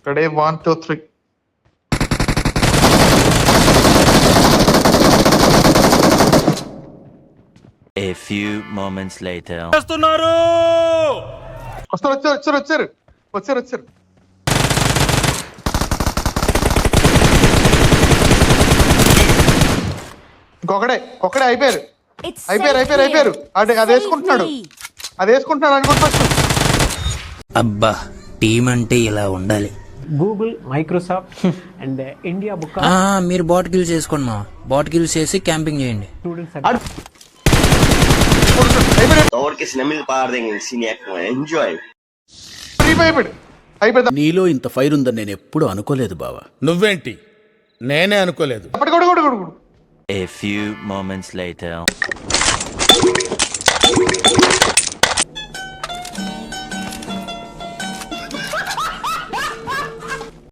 Ready, 1, 2, 3. A few moments later. వచ్చారు. ఇంకొకడే అయిపోయారు. అది వేసుకుంటున్నాడు అనుకుంటున్నాడు. అబ్బా టీం అంటే ఇలా ఉండాలి. Google, Microsoft and India book మీరు బాట్ కిల్ చేసుకోండి మా బాట్ కిల్ చేసి క్యాంపింగ్ చేయండి. నీలో ఇంత ఫైర్ ఉందని నేను ఎప్పుడు అనుకోలేదు బావా. నువ్వేంటి, నేనే అనుకోలేదు. A few moments later.